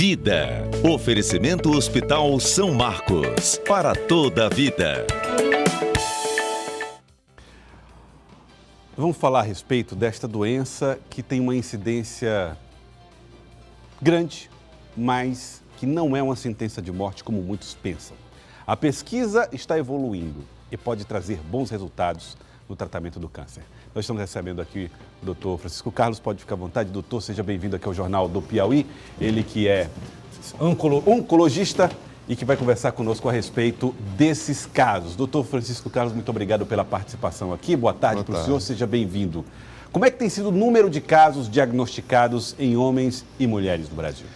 Vida. Oferecimento Hospital São Marcos. Para toda a vida. Vamos falar a respeito desta doença que tem uma incidência grande, mas que não é uma sentença de morte como muitos pensam. A pesquisa está evoluindo e pode trazer bons resultados no tratamento do câncer. Nós estamos recebendo aqui o doutor Francisco Carlos, pode ficar à vontade. Doutor, seja bem-vindo aqui ao Jornal do Piauí. Ele que é oncologista e que vai conversar conosco a respeito desses casos. Doutor Francisco Carlos, muito obrigado pela participação aqui. Boa tarde para o senhor, seja bem-vindo. Como é que tem sido o número de casos diagnosticados em homens e mulheres no Brasil?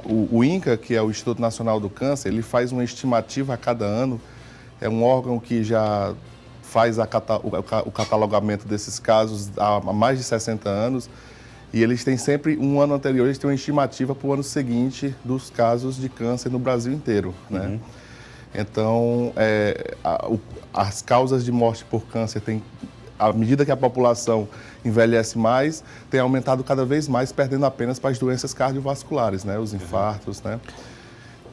O INCA, que é o Instituto Nacional do Câncer, ele faz uma estimativa a cada ano. É um órgão que já faz o catalogamento desses casos há mais de 60 anos. E eles têm sempre, um ano anterior, eles têm uma estimativa para o ano seguinte dos casos de câncer no Brasil inteiro, né? Então, as causas de morte por câncer à medida que a população envelhece mais, tem aumentado cada vez mais, perdendo apenas para as doenças cardiovasculares, né? Os infartos, né?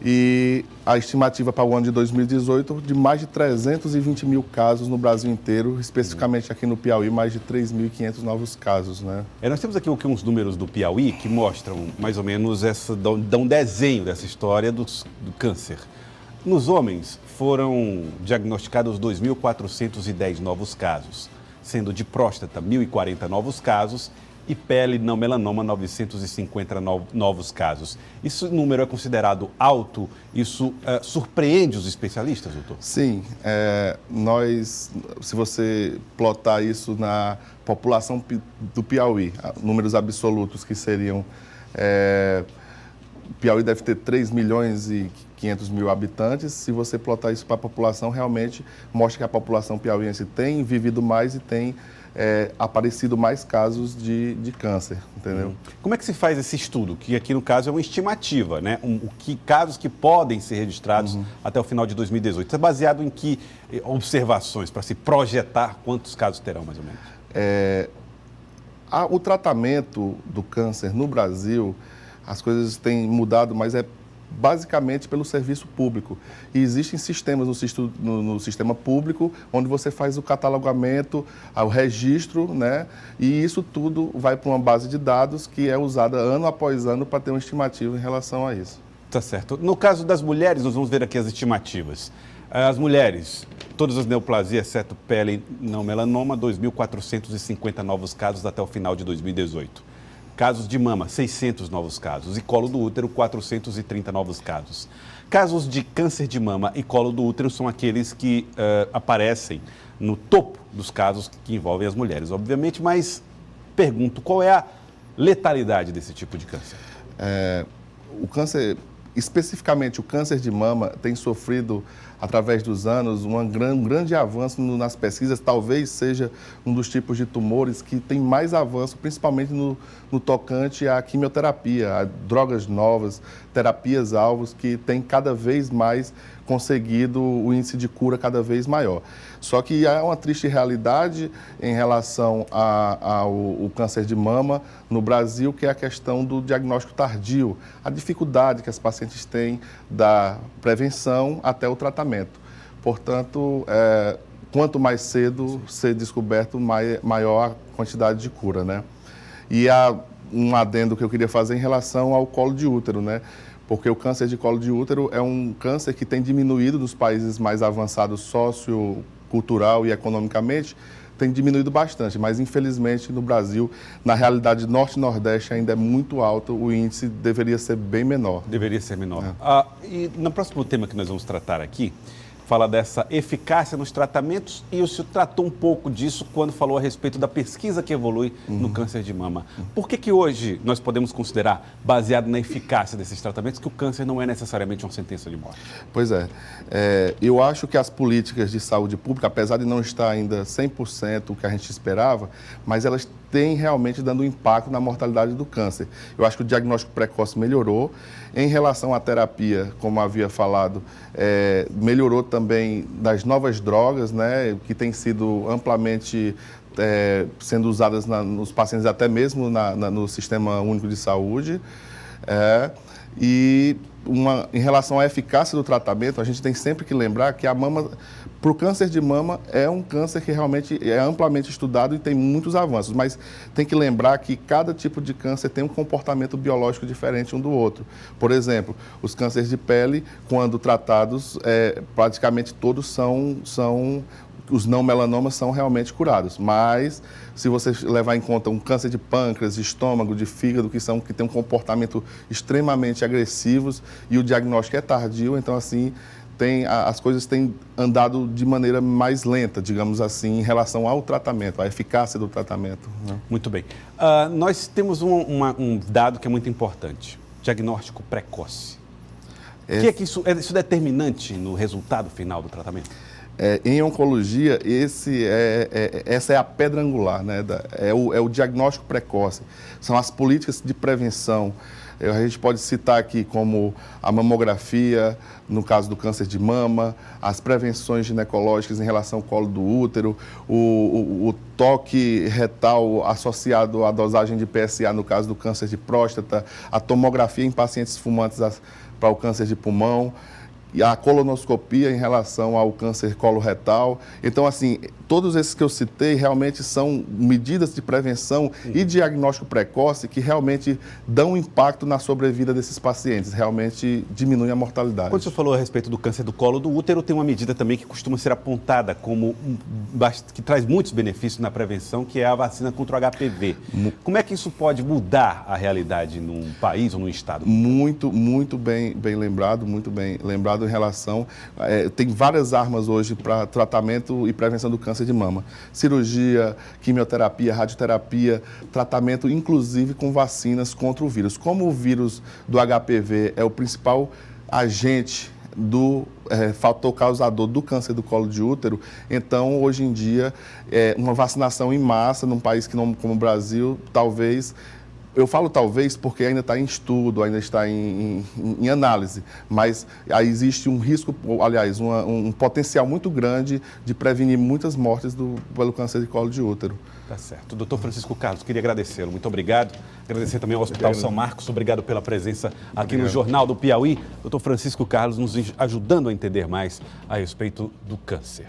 E a estimativa para o ano de 2018 de mais de 320 mil casos no Brasil inteiro, especificamente aqui no Piauí, mais de 3.500 novos casos, né? Nós temos aqui uns números do Piauí que mostram mais ou menos dão um desenho dessa história do câncer. Nos homens foram diagnosticados 2.410 novos casos, sendo de próstata 1.040 novos casos e pele não melanoma 950 novos casos. Esse número é considerado alto? Isso surpreende os especialistas, doutor? Sim. Se você plotar isso na população do Piauí, números absolutos que seriam... Piauí deve ter 3.500.000 habitantes. Se você plotar isso para a população, realmente mostra que a população piauiense tem vivido mais e tem aparecido mais casos de câncer, entendeu? Como é que se faz esse estudo? Que aqui, no caso, é uma estimativa, né? Casos que podem ser registrados até o final de 2018. Isso é baseado em que observações para se projetar quantos casos terão, mais ou menos? O tratamento do câncer no Brasil, as coisas têm mudado, mas é basicamente pelo serviço público. E existem sistemas no sistema público onde você faz o catalogamento, o registro, né? E isso tudo vai para uma base de dados que é usada ano após ano para ter uma estimativa em relação a isso. Tá certo. No caso das mulheres, nós vamos ver aqui as estimativas. As mulheres, todas as neoplasias, exceto pele não melanoma, 2.450 novos casos até o final de 2018. Casos de mama, 600 novos casos. E colo do útero, 430 novos casos. Casos de câncer de mama e colo do útero são aqueles que aparecem no topo dos casos que envolvem as mulheres, obviamente. Mas pergunto, qual é a letalidade desse tipo de câncer? O câncer, especificamente o câncer de mama, tem sofrido, através dos anos, um grande avanço nas pesquisas. Talvez seja um dos tipos de tumores que tem mais avanço, principalmente no tocante à quimioterapia, a drogas novas, terapias-alvos, que tem cada vez mais conseguido o índice de cura cada vez maior. Só que há uma triste realidade em relação ao câncer de mama no Brasil, que é a questão do diagnóstico tardio, a dificuldade que as pacientes têm da prevenção até o tratamento. Portanto, quanto mais cedo ser descoberto, maior a quantidade de cura, né? E há um adendo que eu queria fazer em relação ao colo de útero, né? Porque o câncer de colo de útero é um câncer que tem diminuído nos países mais avançados sociocultural e economicamente, tem diminuído bastante, mas infelizmente no Brasil, na realidade norte e nordeste ainda é muito alto, o índice deveria ser bem menor. Deveria ser menor. E no próximo tema que nós vamos tratar aqui, fala dessa eficácia nos tratamentos, e o senhor tratou um pouco disso quando falou a respeito da pesquisa que evolui no câncer de mama. Por que hoje nós podemos considerar, baseado na eficácia desses tratamentos, que o câncer não é necessariamente uma sentença de morte? Pois eu acho que as políticas de saúde pública, apesar de não estar ainda 100% o que a gente esperava, mas elas têm realmente dando um impacto na mortalidade do câncer. Eu acho que o diagnóstico precoce melhorou. Em relação à terapia, como havia falado, melhorou também das novas drogas, né, que têm sido amplamente sendo usadas nos pacientes, até mesmo no Sistema Único de Saúde. E em relação à eficácia do tratamento, a gente tem sempre que lembrar que a mama, para o câncer de mama, é um câncer que realmente é amplamente estudado e tem muitos avanços, mas tem que lembrar que cada tipo de câncer tem um comportamento biológico diferente um do outro. Por exemplo, os cânceres de pele, quando tratados, praticamente todos os não melanomas são realmente curados, mas se você levar em conta um câncer de pâncreas, de estômago, de fígado, que tem um comportamento extremamente agressivos e o diagnóstico é tardio, então assim, as coisas têm andado de maneira mais lenta, digamos assim, em relação ao tratamento, à eficácia do tratamento. Né? Muito bem. Nós temos um dado que é muito importante, diagnóstico precoce. O que é que isso é determinante no resultado final do tratamento? Em oncologia, essa é a pedra angular, né? É o diagnóstico precoce. São as políticas de prevenção. A gente pode citar aqui como a mamografia, no caso do câncer de mama, as prevenções ginecológicas em relação ao colo do útero, o toque retal associado à dosagem de PSA no caso do câncer de próstata, a tomografia em pacientes fumantes para o câncer de pulmão, e a colonoscopia em relação ao câncer coloretal. Então, assim, todos esses que eu citei realmente são medidas de prevenção e diagnóstico precoce que realmente dão impacto na sobrevida desses pacientes, realmente diminuem a mortalidade. Quando você falou a respeito do câncer do colo do útero, tem uma medida também que costuma ser apontada como que traz muitos benefícios na prevenção, que é a vacina contra o HPV. Como é que isso pode mudar a realidade num país ou num estado? Muito bem lembrado, muito bem lembrado em relação... tem várias armas hoje para tratamento e prevenção do câncer de mama. Cirurgia, quimioterapia, radioterapia, tratamento inclusive com vacinas contra o vírus. Como o vírus do HPV é o principal agente do fator causador do câncer do colo de útero, então hoje em dia uma vacinação em massa num país como o Brasil, talvez... Eu falo talvez porque ainda está em estudo, ainda está em análise, mas aí existe um risco, aliás, um potencial muito grande de prevenir muitas mortes pelo câncer de colo de útero. Tá certo. Doutor Francisco Carlos, queria agradecê-lo. Muito obrigado. Agradecer também ao Hospital São Marcos. Obrigado pela presença aqui no Jornal do Piauí. Doutor Francisco Carlos nos ajudando a entender mais a respeito do câncer.